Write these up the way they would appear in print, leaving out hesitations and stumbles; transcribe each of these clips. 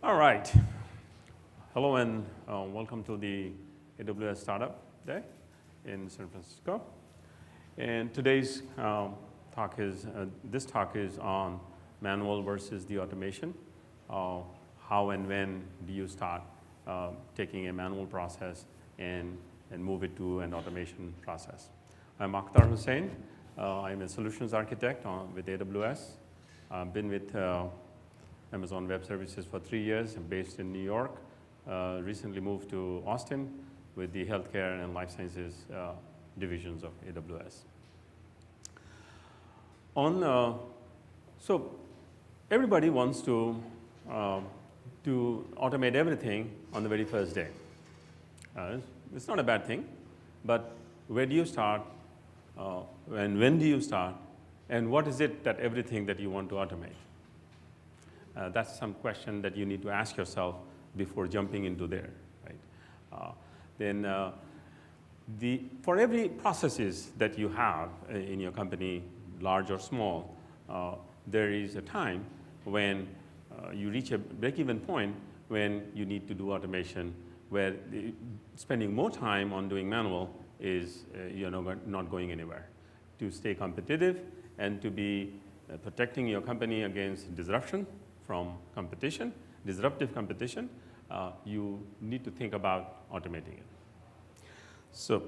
All right. Hello and welcome to the AWS Startup Day in San Francisco. And today's talk is on manual versus the automation. How and when do you start taking a manual process and move it to an automation process? I'm Akhtar Hossain. I'm a solutions architect with AWS. I've been with Amazon Web Services for 3 years. I'm based in New York. Recently moved to Austin with the healthcare and life sciences divisions of AWS. So everybody wants to automate everything on the very first day. It's not a bad thing, but where do you start, and when do you start, and what is it that everything that you want to automate? That's some question that you need to ask yourself before jumping into there, right? For every processes that you have in your company, large or small, there is a time when you reach a break-even point when you need to do automation, where spending more time on doing manual is not going anywhere. To stay competitive and to be protecting your company against disruption from competition, disruptive competition, you need to think about automating it. So,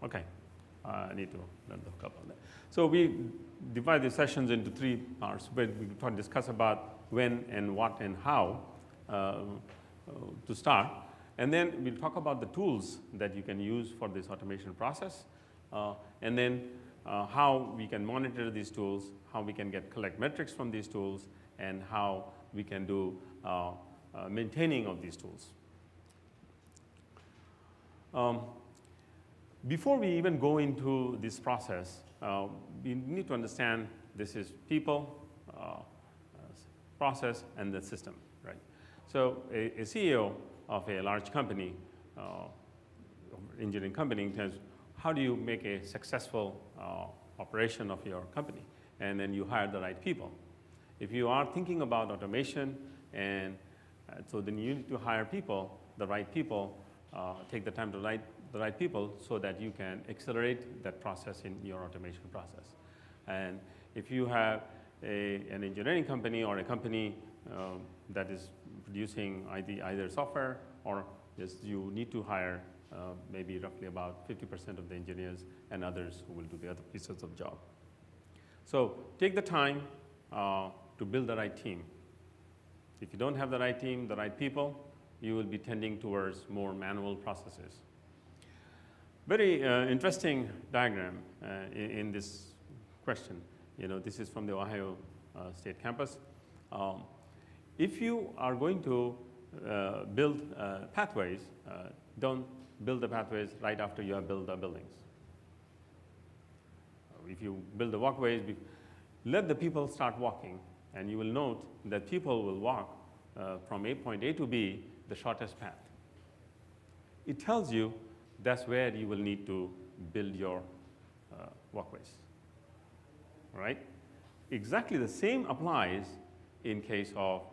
okay, I need to learn the hookup on that. So we divide the sessions into 3 parts, where we discuss about when and what and how to start. And then we'll talk about the tools that you can use for this automation process, and then how we can monitor these tools, how we can collect metrics from these tools, and how we can do maintaining of these tools. Before we even go into this process, we need to understand this is people, process, and the system, right? So a CEO of a large company, engineering company, says, how do you make a successful operation of your company? And then you hire the right people. If you are thinking about automation, and so then you need to hire people, the right people, take the time to hire the right people so that you can accelerate that process in your automation process. And if you have an engineering company or a company that is producing either software, or you need to hire maybe roughly about 50% of the engineers and others who will do the other pieces of job. So take the time to build the right team. If you don't have the right team, the right people, you will be tending towards more manual processes. Very interesting diagram in this question. This is from the Ohio State campus. If you are going to build pathways, don't build the pathways right after you have built the buildings. If you build the walkways, let the people start walking, and you will note that people will walk from point A to B, the shortest path. It tells you that's where you will need to build your walkways, all right? Exactly the same applies in case of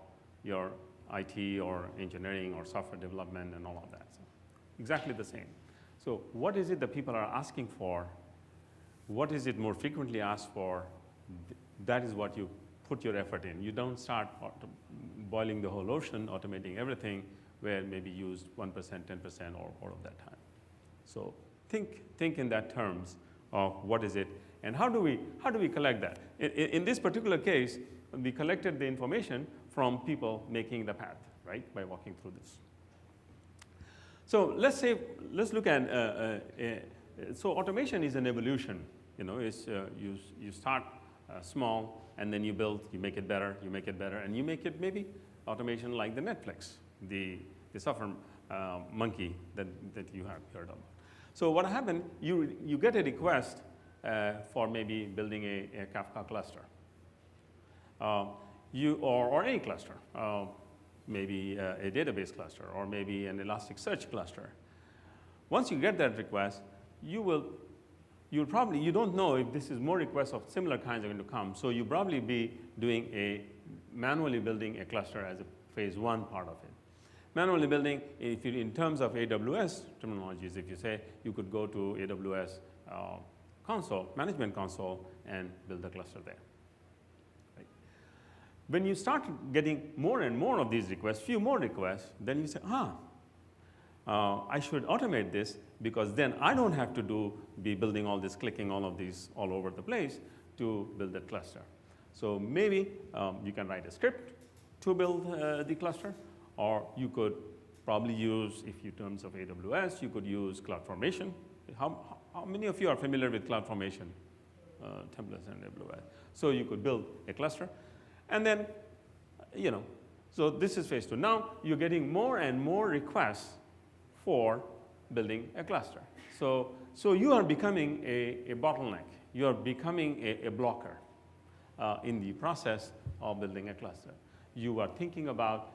your IT or engineering or software development and all of that. So exactly the same. So what is it that people are asking for? What is it more frequently asked for? That is what you put your effort in. You don't start boiling the whole ocean, automating everything, where maybe use 1%, 10%, or all of that time. So think in that terms of what is it, and how do we collect that? In this particular case, we collected the information from people making the path, right, by walking through this. So let's look at so automation is an evolution. You start small, and then you build, you make it better, and you make it maybe automation like the Netflix, the software monkey that you have heard of. So what happened? You get a request for maybe building a Kafka cluster, or any cluster, maybe a database cluster, or maybe an Elasticsearch cluster. Once you get that request, you will you don't know if this is more requests of similar kinds are going to come. So you probably be doing manually building a cluster as a phase one part of it. Manually building, if you, in terms of AWS terminologies, if you say you could go to AWS console, management console, and build a cluster there. Right? When you start getting more and more of these requests, few more requests, then you say, I should automate this, because then I don't have to be building all this, clicking all of these all over the place to build a cluster. So maybe you can write a script to build the cluster, or you could probably use, if in terms of AWS, you could use CloudFormation. How many of you are familiar with CloudFormation templates in AWS? So you could build a cluster, and then, so this is phase two. Now you're getting more and more requests for building a cluster. So you are becoming a bottleneck. You are becoming a blocker in the process of building a cluster. You are thinking about,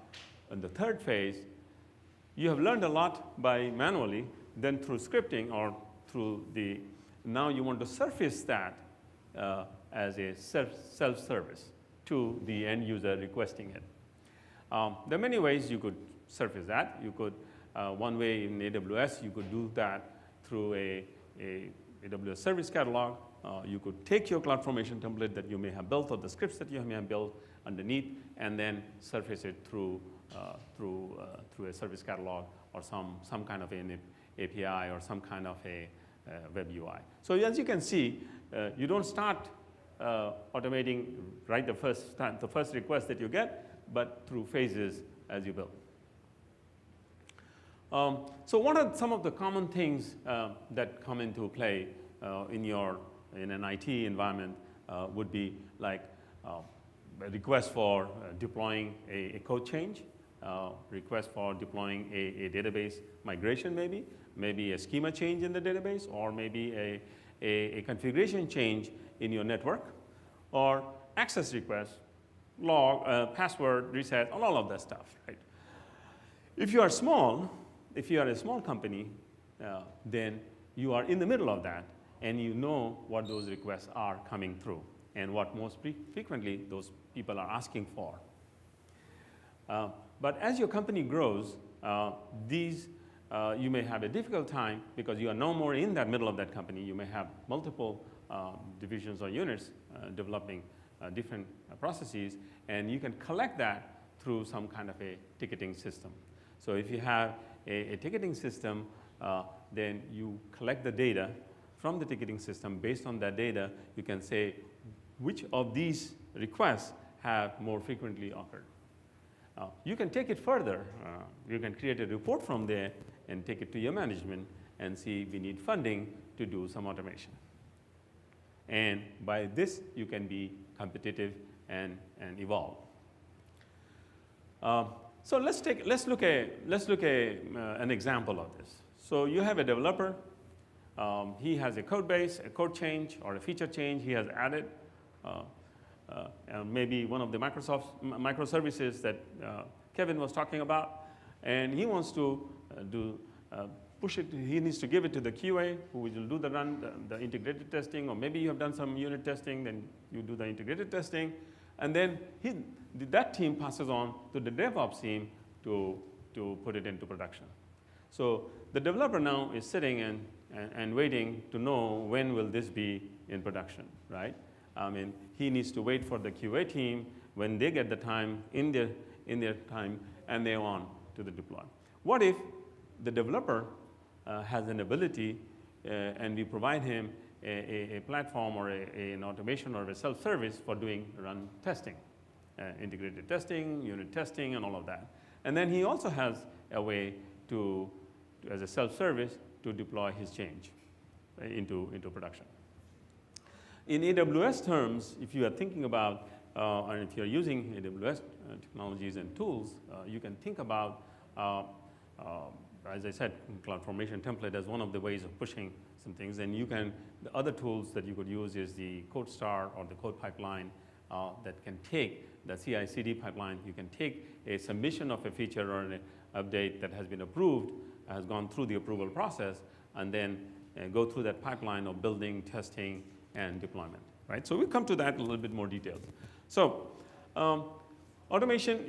in the third phase, you have learned a lot by manually, then through scripting or through now you want to surface that as a self-service to the end user requesting it. There are many ways you could surface that. You could, one way in AWS, you could do that through a AWS service catalog. You could take your CloudFormation template that you may have built, or the scripts that you may have built underneath, and then surface it through a service catalog or some kind of an API or some kind of a web UI. So as you can see, you don't start automating right the first request that you get, but through phases as you build. So what are some of the common things that come into play in an IT environment would be like a request for deploying a code change, request for deploying a database migration maybe a schema change in the database, or maybe a configuration change in your network, or access requests, log, password reset, all of that stuff, right? If you are small, if you are a small company, then you are in the middle of that, and you know what those requests are coming through and what most frequently those people are asking for. But as your company grows, you may have a difficult time because you are no more in that middle of that company. You may have multiple divisions or units developing different processes, and you can collect that through some kind of a ticketing system. So if you have a ticketing system, then you collect the data from the ticketing system. Based on that data, you can say which of these requests have more frequently occurred. You can take it further. You can create a report from there and take it to your management and see we need funding to do some automation. And by this, you can be competitive and evolve. So let's look at an example of this. So you have a developer. He has a code base, a code change, or a feature change he has added. Maybe one of the microservices that Kevin was talking about, and he wants to push it. He needs to give it to the QA, who will do the integrated testing, or maybe you have done some unit testing, then you do the integrated testing, and then that team passes on to the DevOps team to put it into production. So the developer now is sitting and waiting to know when will this be in production, right? I mean, he needs to wait for the QA team when they get the time in their time, and they're on to the deploy. What if the developer has an ability and we provide him a platform or an automation or a self-service for doing run testing, integrated testing, unit testing, and all of that. And then he also has a way to as a self-service, to deploy his change into production. In AWS terms, if you are thinking about, or if you're using AWS technologies and tools, you can think about, as I said, CloudFormation template as one of the ways of pushing some things. And the other tools that you could use is the code star or the code pipeline that can take the CI/CD pipeline. You can take a submission of a feature or an update that has been approved, has gone through the approval process, and then go through that pipeline of building, testing, and deployment, right? So we'll come to that in a little bit more details. So automation,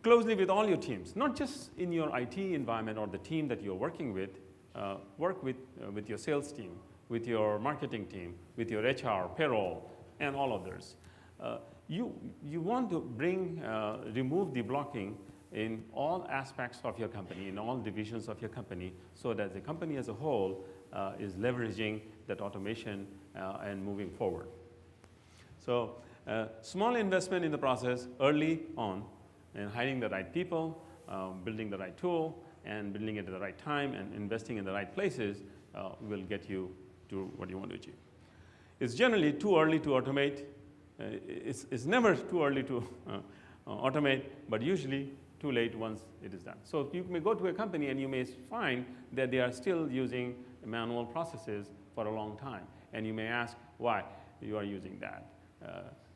closely with all your teams, not just in your IT environment or the team that you're working with, work with your sales team, with your marketing team, with your HR, payroll, and all others. You want to remove the blocking in all aspects of your company, in all divisions of your company, so that the company as a whole is leveraging that automation and moving forward. So small investment in the process early on, and hiring the right people, building the right tool, and building it at the right time, and investing in the right places will get you to what you want to achieve. It's generally too early to automate. It's never too early to automate, but usually too late once it is done. So you may go to a company and you may find that they are still using manual processes for a long time. And you may ask why you are using that.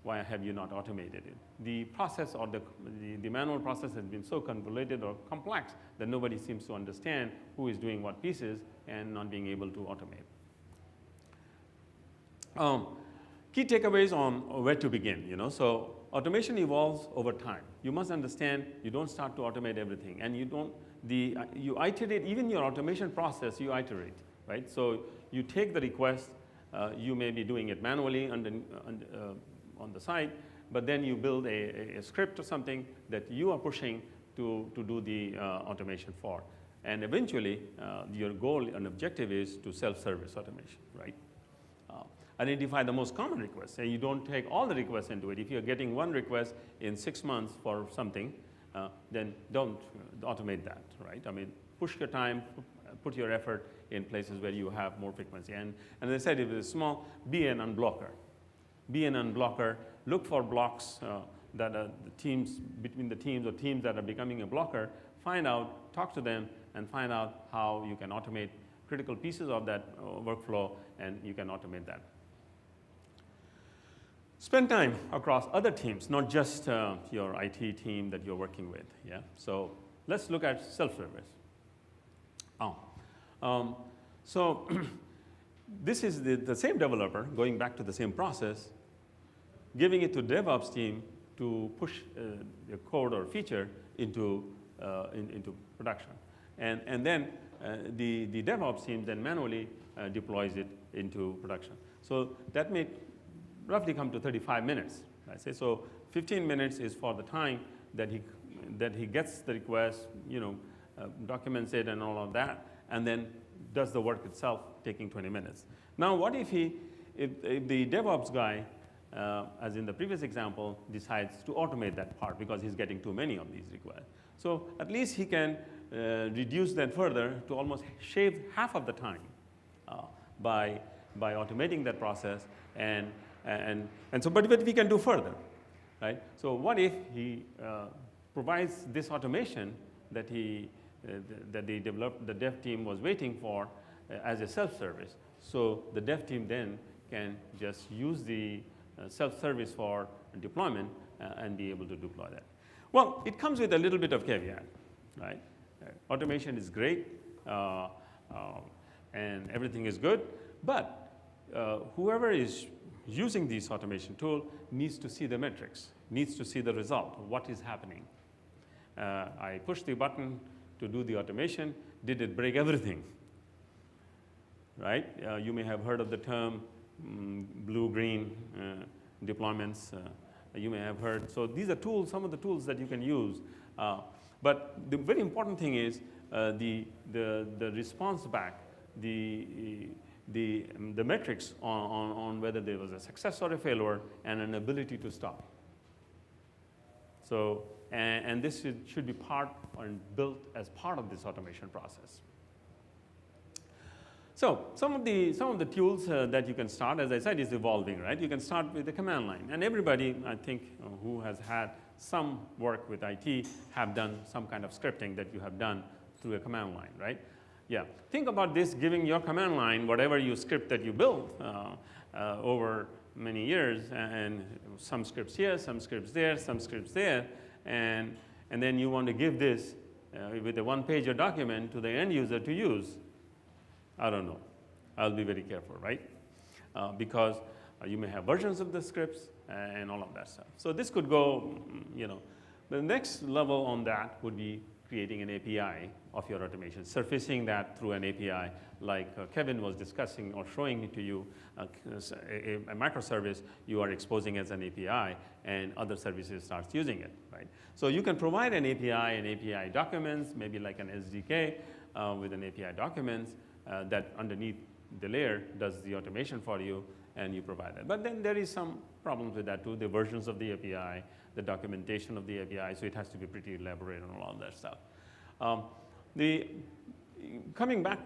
Why have you not automated it? The process or the manual process has been so convoluted or complex that nobody seems to understand who is doing what pieces and not being able to automate. Key takeaways on where to begin, So automation evolves over time. You must understand you don't start to automate everything, and you iterate, even your automation process, you iterate, right? So you take the request, you may be doing it manually on the side, but then you build a script or something that you are pushing to do the automation for. And eventually, your goal and objective is to self-service automation, right? Identify the most common requests. And you don't take all the requests into it. If you're getting one request in 6 months for something, then don't automate that, right? I mean, push your time, put your effort in places where you have more frequency. And as I said, if it's small, be an unblocker. Be an unblocker. Look for blocks that are the teams, between the teams or teams that are becoming a blocker. Find out, talk to them, and find out how you can automate critical pieces of that workflow, and you can automate that. Spend time across other teams, not just your IT team that you're working with. Yeah. So let's look at self-service. So this is the same developer going back to the same process, giving it to DevOps team to push the code or feature into production, and then the DevOps team then manually deploys it into production. So that may roughly come to 35 minutes. I say so. 15 minutes is for the time that he gets the request, documents it and all of that, and then does the work itself, taking 20 minutes. Now, what if the DevOps guy, as in the previous example, decides to automate that part because he's getting too many of these requests? So at least he can reduce that further to almost shave half of the time by automating that process, but we can do further, right? So what if he provides this automation that the dev team was waiting for as a self-service? So the dev team then can just use the self-service for deployment and be able to deploy that. Well, it comes with a little bit of caveat, right? Automation is great and everything is good, but whoever is using this automation tool needs to see the metrics, needs to see the result of what is happening. I pushed the button to do the automation. Did it break everything? Right? You may have heard of the term blue-green deployments. You may have heard. So these are tools, some of the tools that you can use. But the very important thing is the response back, the metrics on whether there was a success or a failure, and an ability to stop. So, and this should be part and built as part of this automation process. So some of the tools that you can start, as I said, is evolving, right? You can start with the command line, and everybody, I think, who has had some work with IT have done some kind of scripting that you have done through a command line, right? Yeah, think about this, giving your command line whatever you script that you built over many years, and some scripts here, some scripts there, some scripts there, and then you want to give this with a one-pager document to the end user to use. I don't know. I'll be very careful, right? Because you may have versions of the scripts and all of that stuff. So this could go, the next level on that would be creating an API of your automation, surfacing that through an API like Kevin was discussing or showing it to you, a microservice you are exposing as an API and other services starts using it, right? So you can provide an API documents, maybe like an SDK with an API documents that underneath the layer does the automation for you and you provide it. But then there is some problems with that too, the versions of the API, the documentation of the API, so it has to be pretty elaborate and all that stuff. Coming back,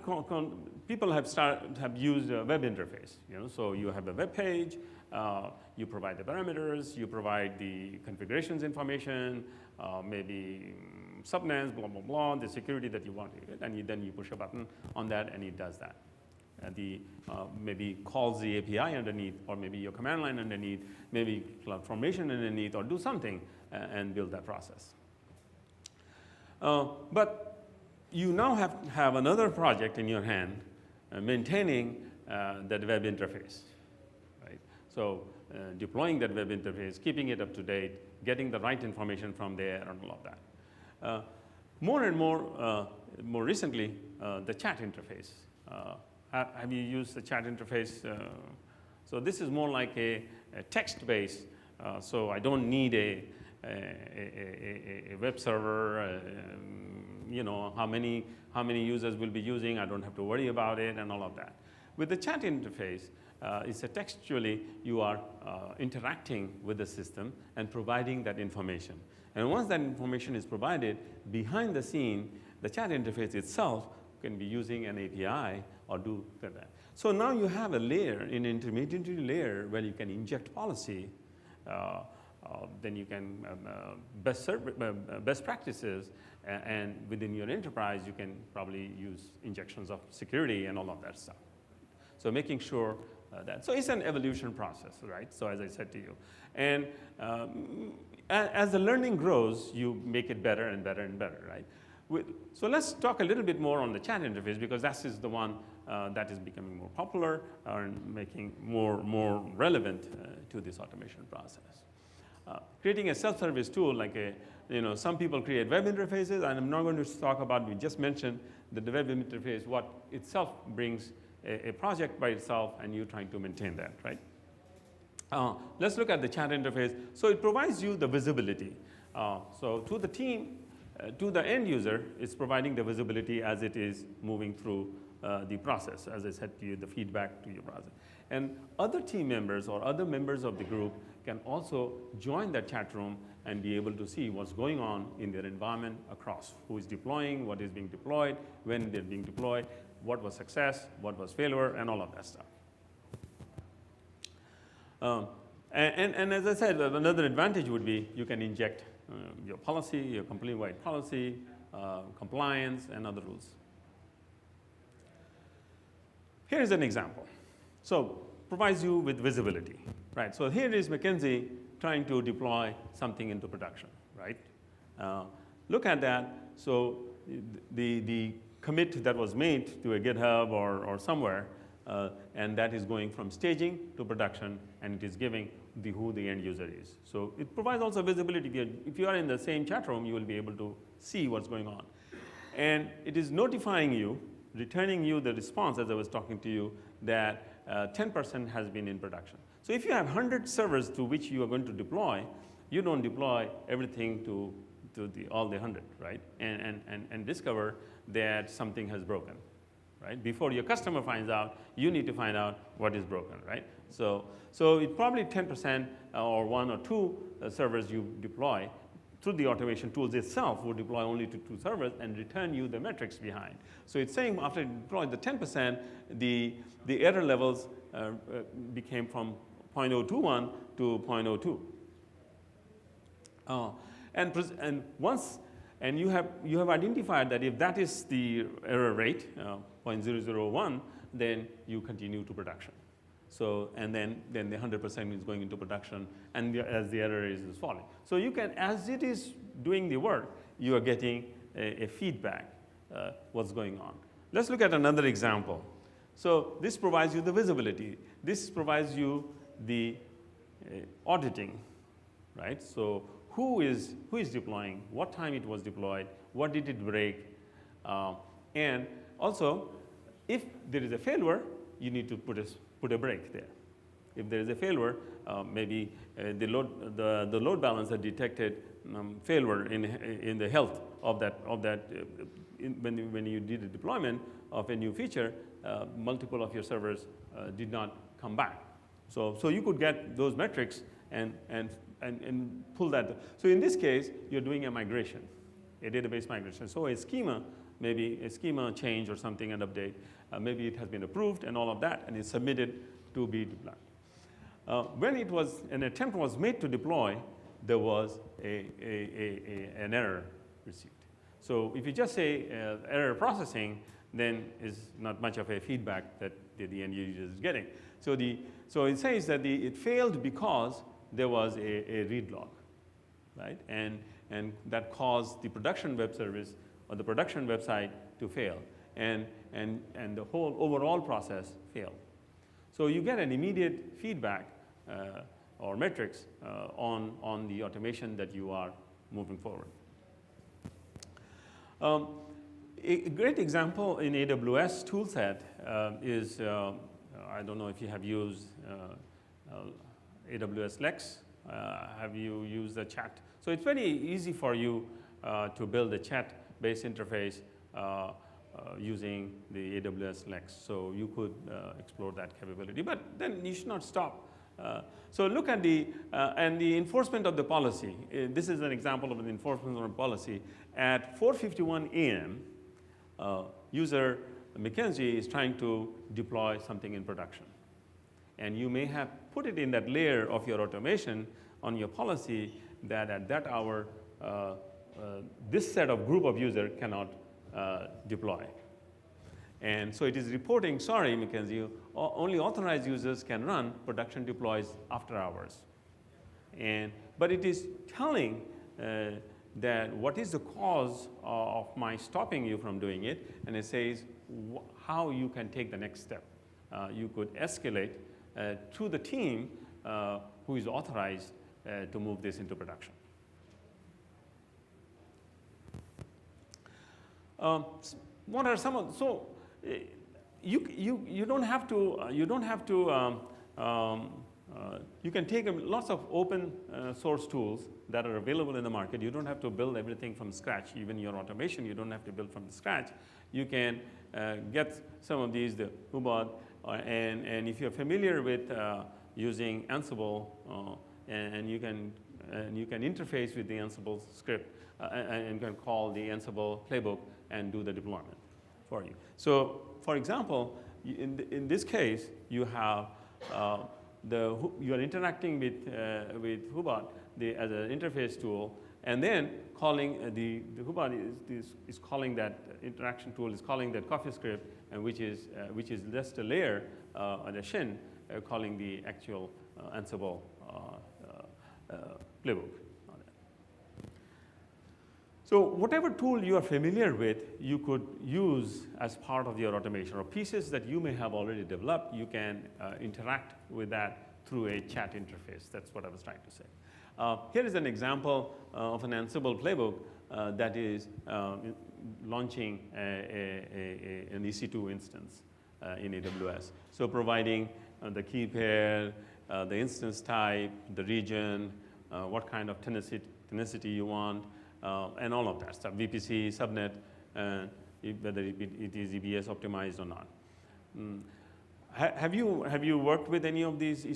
people have used a web interface. So you have a web page, you provide the parameters, you provide the configurations information, maybe subnets, blah blah blah, the security that you want, and then you push a button on that, and it does that. Maybe calls the API underneath, or maybe your command line underneath, maybe CloudFormation underneath, or do something and build that process. But you now have another project in your hand maintaining that web interface, right? So deploying that web interface, keeping it up to date, getting the right information from there and all of that. More and more recently, the chat interface. Have you used the chat interface? So this is more like a text-based, so I don't need a web server, how many users will be using, I don't have to worry about it and all of that. With the chat interface, it's a textually, you are interacting with the system and providing that information. And once that information is provided, behind the scene, the chat interface itself can be using an API or do that. So now you have a layer, an intermediary layer where you can inject policy, then you can best practices, and within your enterprise, you can probably use injections of security and all of that stuff. So making sure that, so it's an evolution process, right? So as I said to you. And as the learning grows, you make it better and better and better, right? So let's talk a little bit more on the chat interface, because that is the one that is becoming more popular and making more relevant to this automation process. Creating a self-service tool, like some people create web interfaces, and I'm not going to talk about, we just mentioned that the web interface, what itself brings a project by itself, and you're trying to maintain that, right? Let's look at the chat interface. So it provides you the visibility. So to the team, to the end user, it's providing the visibility as it is moving through the process, as I said to you, the feedback to your process. And other team members or other members of the group can also join that chat room and be able to see what's going on in their environment across, who is deploying, what is being deployed, when they're being deployed, what was success, what was failure, and all of that stuff. And as I said, another advantage would be you can inject your policy, your company-wide policy, compliance, and other rules. Here's an example. So provides you with visibility, right? So here is McKinsey trying to deploy something into production, right? Look at that. So the commit that was made to a GitHub or somewhere, and that is going from staging to production, and it is giving who the end user is. So it provides also visibility. If you are in the same chat room, you will be able to see what's going on. And it is notifying you, returning you the response, as I was talking to you, that 10% has been in production. So if you have 100 servers to which you are going to deploy, you don't deploy everything to all the 100, right? And discover that something has broken, right? Before your customer finds out, you need to find out what is broken, right? So it probably 10% or 1 or 2 servers you deploy through the automation tools itself will deploy only to 2 servers and return you the metrics behind. So it's saying after you deploy the 10%, the error levels became from 0.021 to 0.02. And you have identified that if that is the error rate, 0.001, then you continue to production. So, and then the 100% is going into production, and as the error is falling. So you can, as it is doing the work, you are getting a feedback, what's going on. Let's look at another example. So this provides you the visibility. This provides you the auditing, right? So who is deploying, what time it was deployed, what did it break, and also if there is a failure, you need to put a break there. If there is a failure, maybe the load balancer detected failure in the health of that when you did a deployment of a new feature, multiple of your servers did not come back. So you could get those metrics and pull that. So in this case, you're doing a migration, a database migration. So a schema, maybe a schema change or something and update, maybe it has been approved and all of that, and it's submitted to be deployed. When an attempt was made to deploy, there was an error received. So if you just say error processing, then it's not much of a feedback that the end user is getting. So it says that it failed because there was a read log, right? And that caused the production web service or the production website to fail, and the whole overall process failed. So you get an immediate feedback or metrics on the automation that you are moving forward. A great example in AWS toolset is, I don't know if you have used AWS Lex. Have you used the chat? So it's very easy for you to build a chat-based interface using the AWS Lex. So you could explore that capability, but then you should not stop. So look at the enforcement of the policy. This is an example of an enforcement of a policy. At 4:51 a.m., user Mackenzie is trying to deploy something in production. And you may have put it in that layer of your automation on your policy that at that hour, this set of group of users cannot deploy. And so it is reporting, sorry, Mackenzie, only authorized users can run, production deploys after hours. But it is telling that what is the cause of my stopping you from doing it, and it says how you can take the next step. You could escalate to the team who is authorized to move this into production. What are some of, so you don't have to you can take lots of open source tools that are available in the market. You don't have to build everything from scratch. Even your automation, you don't have to build from scratch. You can get some of these, the Hubot, and if you're familiar with using Ansible, and you can interface with the Ansible script, and you can call the Ansible playbook and do the deployment for you. So, for example, in this case, you have you are interacting with Hubot as an interface tool, and then calling the Hubot is calling that interaction tool is calling that CoffeeScript, and which is just a layer on a shin calling the actual Ansible playbook. So whatever tool you are familiar with, you could use as part of your automation, or pieces that you may have already developed, you can interact with that through a chat interface. That's what I was trying to say. Here is an example of an Ansible playbook that is launching an EC2 instance in AWS. So providing the key pair, the instance type, the region, what kind of tenacity you want, and all of that stuff, VPC, subnet, whether it is EBS optimized or not. Have you worked with any of these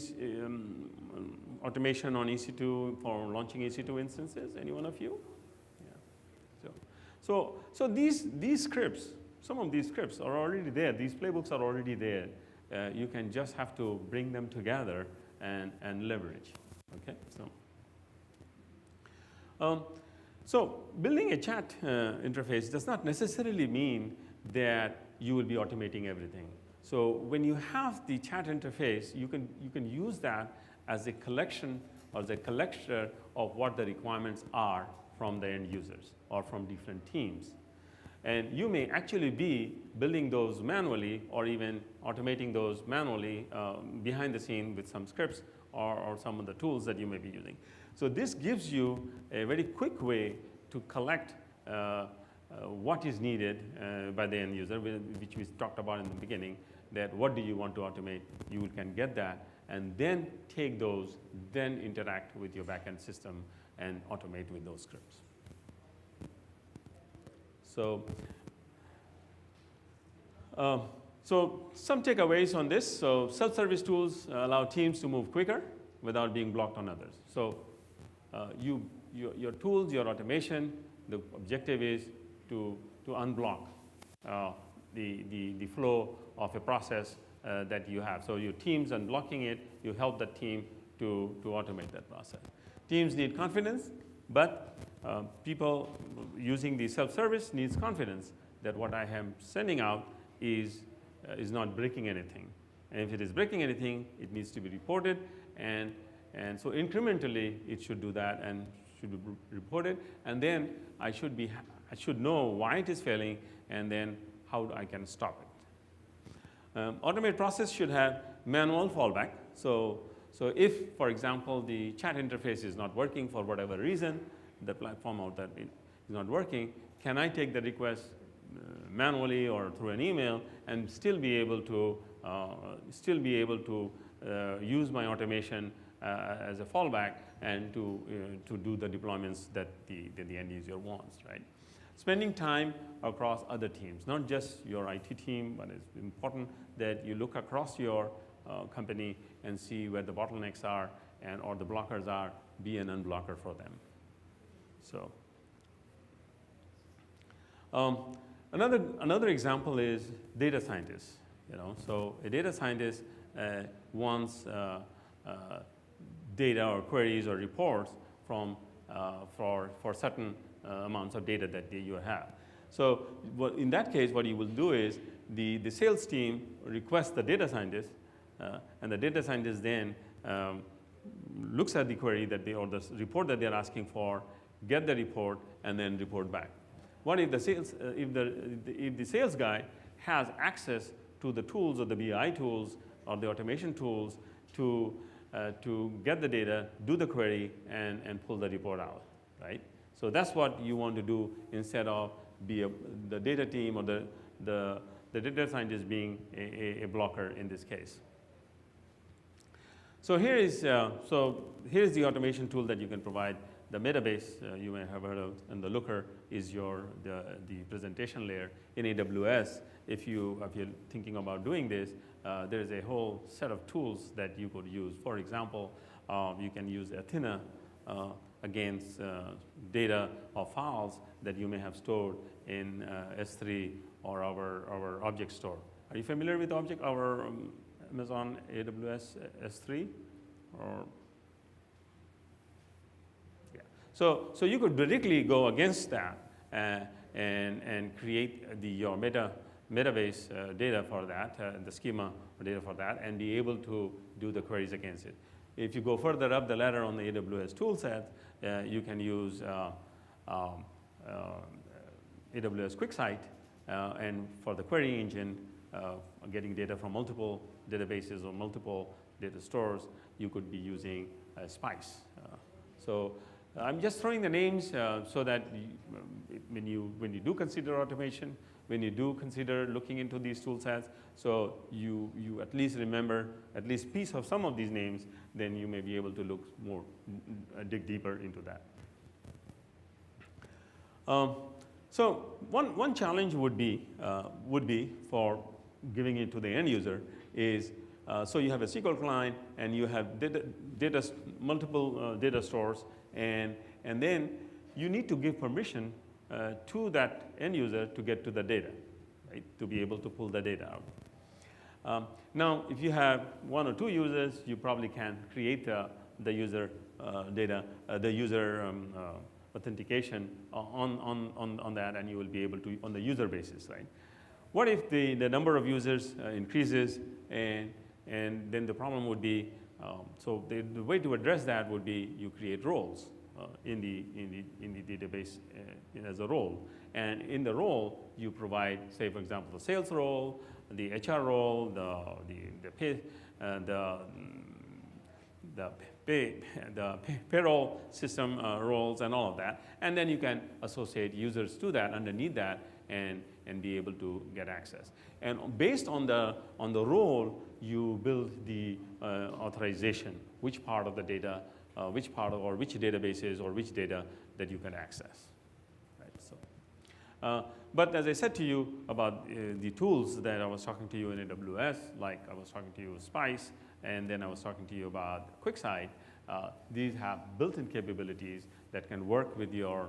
automation on EC2 for launching EC2 instances? Any one of you? Yeah. So these scripts, some of these scripts are already there. These playbooks are already there. You can just have to bring them together and leverage. Okay. So building a chat interface does not necessarily mean that you will be automating everything. So when you have the chat interface, you can use that as a collection or the collector of what the requirements are from the end users or from different teams. And you may actually be building those manually or even automating those manually behind the scene with some scripts or some of the tools that you may be using. So this gives you a very quick way to collect what is needed by the end user, which we talked about in the beginning, that what do you want to automate, you can get that, and then take those, then interact with your backend system and automate with those scripts. So, so some takeaways on this. So self-service tools allow teams to move quicker without being blocked on others. So your tools, your automation, the objective is to unblock the flow of a process that you have. So your team's unblocking it, you help the team to automate that process. Teams need confidence, but people using the self-service needs confidence that what I am sending out is not breaking anything. And if it is breaking anything, it needs to be reported, and so incrementally it should do that and should be reported, and then I should know why it is failing, and then how I can stop it. Automated process should have manual fallback. So if, for example, the chat interface is not working for whatever reason, the platform out there is not working, can I take the request manually or through an email and still be able to use my automation as a fallback and to do the deployments that the end user wants, right? Spending time across other teams, not just your IT team, but it's important that you look across your company and see where the bottlenecks are or the blockers are, be an unblocker for them. So another example is data scientists. So a data scientist wants data or queries or reports from for certain amounts of data that you have. So in that case, what you will do is the sales team requests the data scientist, and the data scientist then looks at the query or the report that they're asking for, get the report, and then report back. What if the sales guy has access to the tools or the BI tools or the automation tools to get the data, do the query, and pull the report out, right? So that's what you want to do instead of the data team or the data scientist being a blocker in this case. So here's the automation tool that you can provide. The Metabase you may have heard of, and the Looker is the presentation layer in AWS. If you're thinking about doing this, there is a whole set of tools that you could use. For example, you can use Athena against data or files that you may have stored in S3 or our object store. Are you familiar with our Amazon AWS S3? Or yeah. So you could directly go against that and create your Metabase data for that, the schema data for that, and be able to do the queries against it. If you go further up the ladder on the AWS toolset, you can use AWS QuickSight, and for the query engine, getting data from multiple databases or multiple data stores, you could be using Spice. So I'm just throwing the names so that when you do consider automation, when you do consider looking into these tool sets, so you at least remember at least piece of some of these names, then you may be able to look more, dig deeper into that. So one challenge would be for giving it to the end user is, so you have a SQL client and you have multiple data stores, and then you need to give permission to that end user to get to the data, right? To be able to pull the data out. Now, if you have one or two users, you probably can create the user data, the user authentication on that, and you will be able to on the user basis, right? What if the number of users increases, and then the problem would be, so the way to address that would be you create roles in the database as a role. And in the role, you provide, say, for example, the sales role, the HR role, the payroll system roles, and all of that. And then you can associate users to that underneath that, and be able to get access. And based on the role, you build the authorization, which part of the data, which databases or which data that you can access. Right? So, but as I said to you about the tools that I was talking to you in AWS, like I was talking to you Spice, and then I was talking to you about QuickSight, these have built-in capabilities that can work with your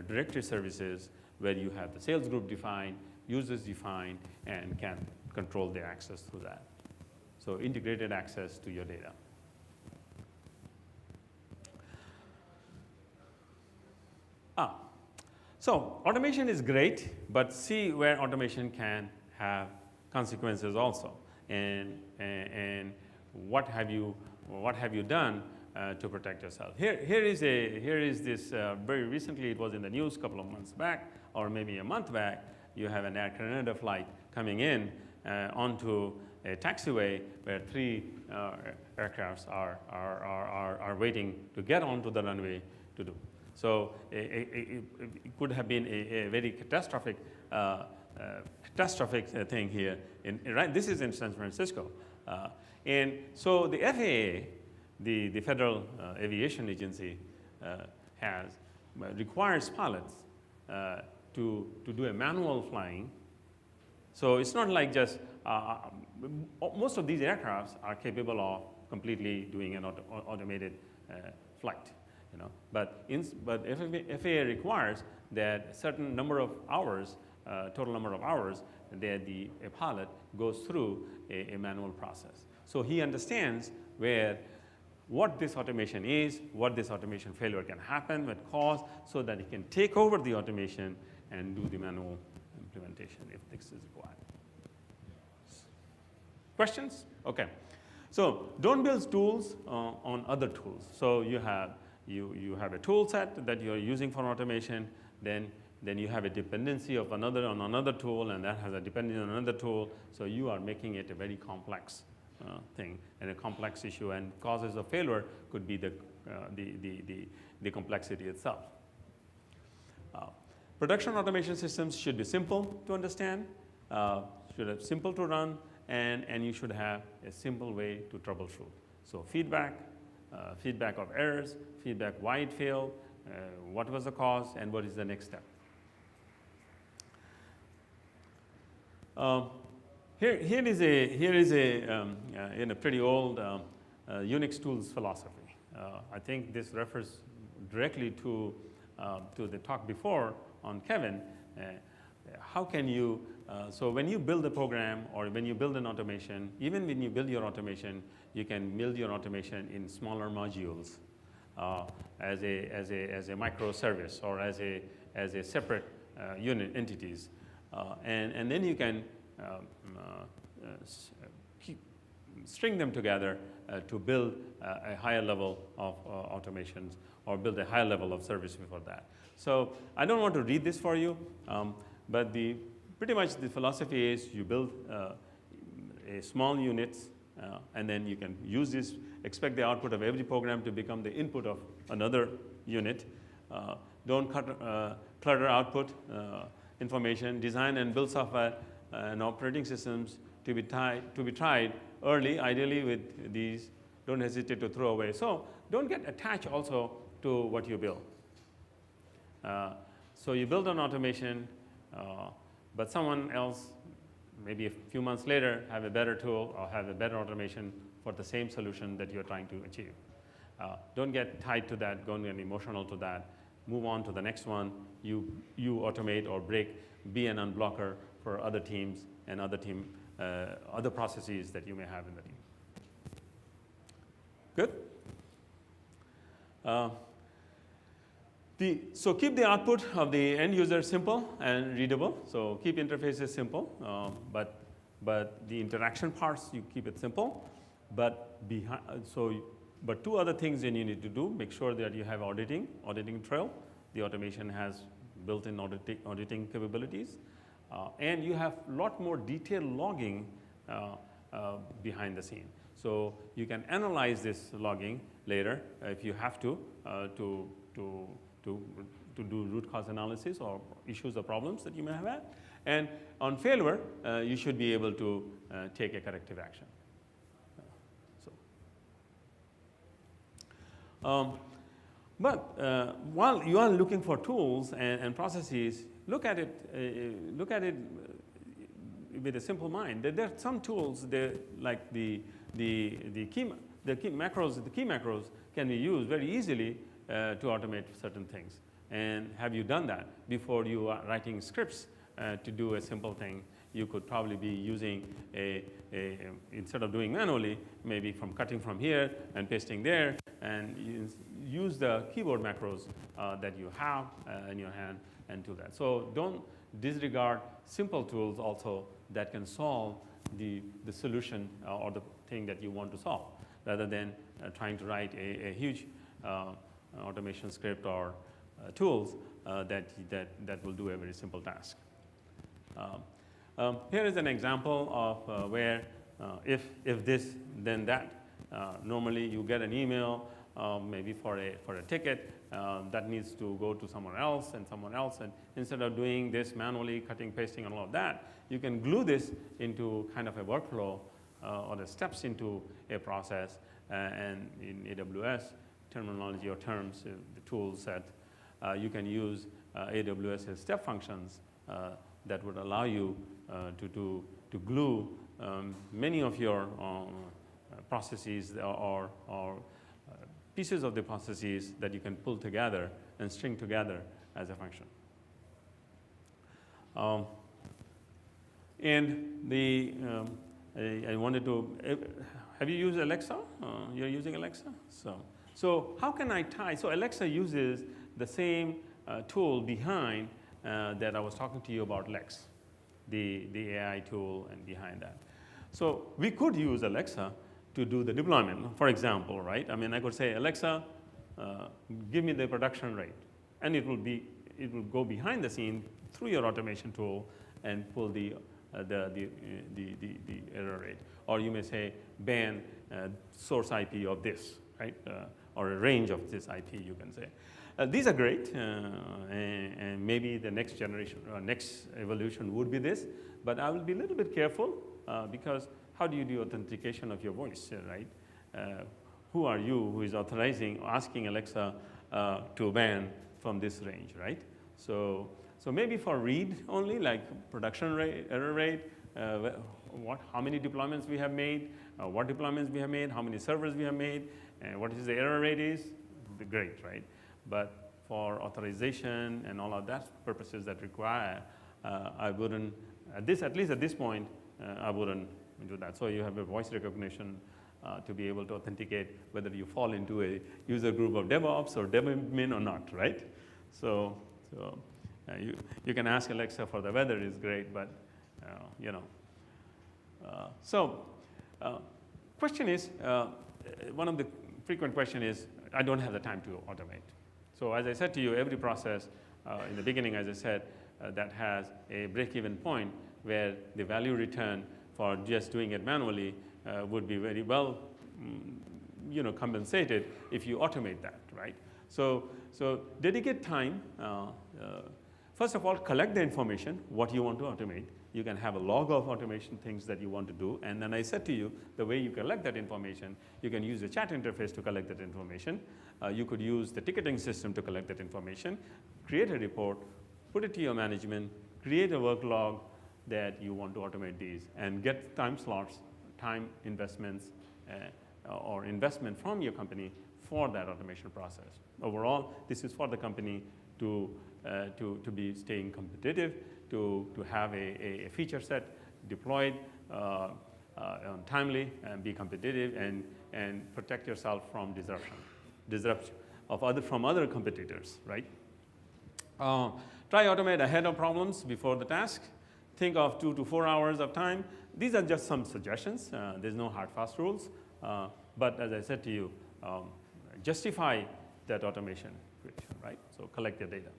directory services, where you have the sales group defined, users defined, and can control the access through that. So integrated access to your data. So automation is great, but see where automation can have consequences also. And what have you done to protect yourself? Here is this, very recently, it was in the news a couple of months back, or maybe a month back. You have an Air Canada flight coming in onto a taxiway where 3 aircrafts are waiting to get onto the runway to do. So it could have been a very catastrophic thing here. Right, this is in San Francisco. And so the FAA, the Federal Aviation Agency, requires pilots to do a manual flying. So it's not like just, most of these aircrafts are capable of completely doing an automated flight. But FAA requires that a certain number of hours, total number of hours, that a pilot goes through a manual process. So he understands what this automation is, what this automation failure can happen, what cause, so that he can take over the automation and do the manual implementation if this is required. Questions? Okay. So don't build tools on other tools. So you have a tool set that you're using for automation, then you have a dependency of on another tool, and that has a dependency on another tool. So you are making it a very complex thing and a complex issue, and causes of failure could be the complexity itself. Production automation systems should be simple to understand, should be simple to run, and you should have a simple way to troubleshoot. So feedback of errors, feedback why it failed, what was the cause, and what is the next step. Here is a pretty old Unix tools philosophy. I think this refers directly to the talk before on Kevin. How can you, so when you build a program or when you build an automation, even when you build your automation, you can build your automation in smaller modules as a microservice or as a separate unit entities. And then you can string them together to build a higher level of automations or build a higher level of service for that. So I don't want to read this for you, but pretty much the philosophy is you build a small units, and then you can use this, expect the output of every program to become the input of another unit. Don't clutter output information. Design and build software and operating systems to be tried early, ideally with these. Don't hesitate to throw away. So don't get attached also to what you build. So you build an automation, but someone else, maybe a few months later, have a better tool or have a better automation for the same solution that you're trying to achieve. Don't get tied to that, don't get emotional to that. Move on to the next one. You automate or break, be an unblocker for other teams and other processes that you may have in the team. Good? So keep the output of the end user simple and readable. So keep interfaces simple, but the interaction parts, you keep it simple. But But two other things that you need to do: make sure that you have auditing trail. The automation has built-in auditing capabilities, and you have a lot more detailed logging behind the scene. So you can analyze this logging later if you have to do root cause analysis or issues or problems that you may have had. And on failure, you should be able to take a corrective action. But while you are looking for tools and processes, look at it with a simple mind. There are some tools like the key macros can be used very easily to automate certain things. And have you done that before you are writing scripts to do a simple thing? You could probably be using instead of doing manually, maybe cutting from here and pasting there, and use the keyboard macros that you have in your hand and do that. So don't disregard simple tools also that can solve the solution or the thing that you want to solve, rather than trying to write a huge automation script or tools that will do a very simple task. Here is an example of where if this, then that. Normally you get an email maybe for a ticket that needs to go to someone else, and instead of doing this manually, cutting, pasting, and all of that, you can glue this into kind of a workflow or the steps into a process. And in AWS terminology or terms, the tool set, you can use AWS's step functions that would allow you to glue many of your processes or pieces of the processes that you can pull together and string together as a function. I wanted to, have you used Alexa? You're using Alexa? So how can I tie? So Alexa uses the same tool behind that I was talking to you about, Lex, the AI tool and behind that. So we could use Alexa to do the deployment, for example, right? I mean, I could say, Alexa, give me the production rate, and it will go behind the scene through your automation tool and pull the error rate. Or you may say, ban source IP of this, right? Or a range of this IP, you can say. These are great, and maybe the next generation or next evolution would be this, but I will be a little bit careful because how do you do authentication of your voice, right? Who are you who is asking Alexa to ban from this range, right? So maybe for read only, like production rate, error rate, how many deployments we have made, what deployments we have made, how many servers we have made, and what is the error rate is, great, right? But for authorization and all of that purposes that require, I wouldn't, at least at this point, I wouldn't do that. So you have a voice recognition to be able to authenticate whether you fall into a user group of DevOps or DevAdmin or not, right? So you can ask Alexa for the weather is great, but you know. Question is, one of the frequent question is, I don't have the time to automate. So as I said to you, every process in the beginning, as I said, that has a break-even point where the value return for just doing it manually would be very well compensated if you automate that, right? So dedicate time. First of all, collect the information, what you want to automate. You can have a log of automation things that you want to do. And then I said to you, the way you collect that information, you can use the chat interface to collect that information. You could use the ticketing system to collect that information, create a report, put it to your management, create a work log that you want to automate these, and get time slots, time investments, or investment from your company for that automation process. Overall, this is for the company to be staying competitive, to have a feature set deployed timely and be competitive and protect yourself from disruption from other competitors, right? Try automate ahead of problems before the task. Think of 2 to 4 hours of time. These are just some suggestions. There's no hard fast rules. But as I said to you, justify that automation creation, right? So collect your data.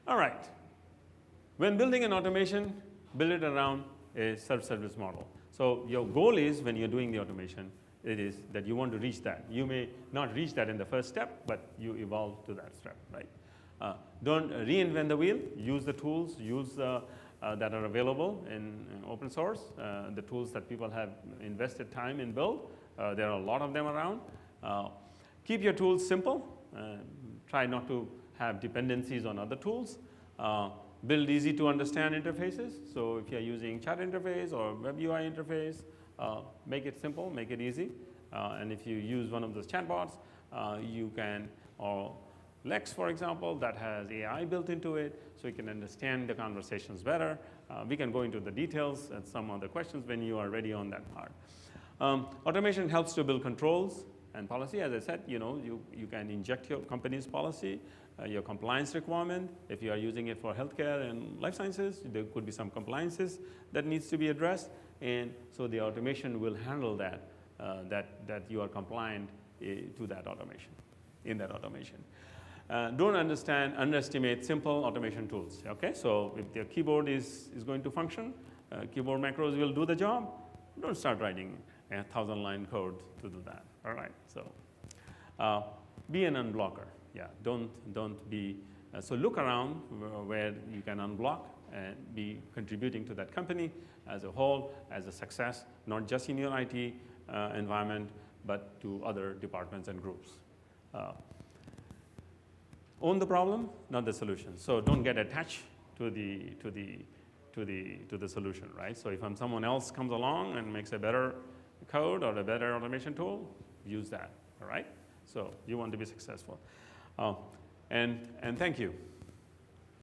All right. When building an automation, build it around a self-service model. So your goal is, when you're doing the automation, it is that you want to reach that. You may not reach that in the first step, but you evolve to that step, right? Don't reinvent the wheel. Use the tools, that are available in open source, the tools that people have invested time in build. There are a lot of them around. Keep your tools simple. Try not to have dependencies on other tools. Build easy to understand interfaces. So if you're using chat interface or web UI interface, make it simple, make it easy. And if you use one of those chatbots, you can, or Lex, for example, that has AI built into it, so you can understand the conversations better. We can go into the details and some other questions when you are ready on that part. Automation helps to build controls and policy. As I said, you can inject your company's policy, your compliance requirement. If you are using it for healthcare and life sciences, there could be some compliances that needs to be addressed, and so the automation will handle that, that you are compliant to that automation, in that automation. Don't underestimate simple automation tools, okay? So if your keyboard is going to function, keyboard macros will do the job. Don't start writing 1,000-line code to do that, all right? So be an unblocker, yeah. Don't be, so look around where you can unblock and be contributing to that company as a whole, as a success, not just in your IT environment, but to other departments and groups. Own the problem, not the solution. So don't get attached to the solution, right? So if someone else comes along and makes a better code or a better automation tool, use that, all right? So you want to be successful. And thank you.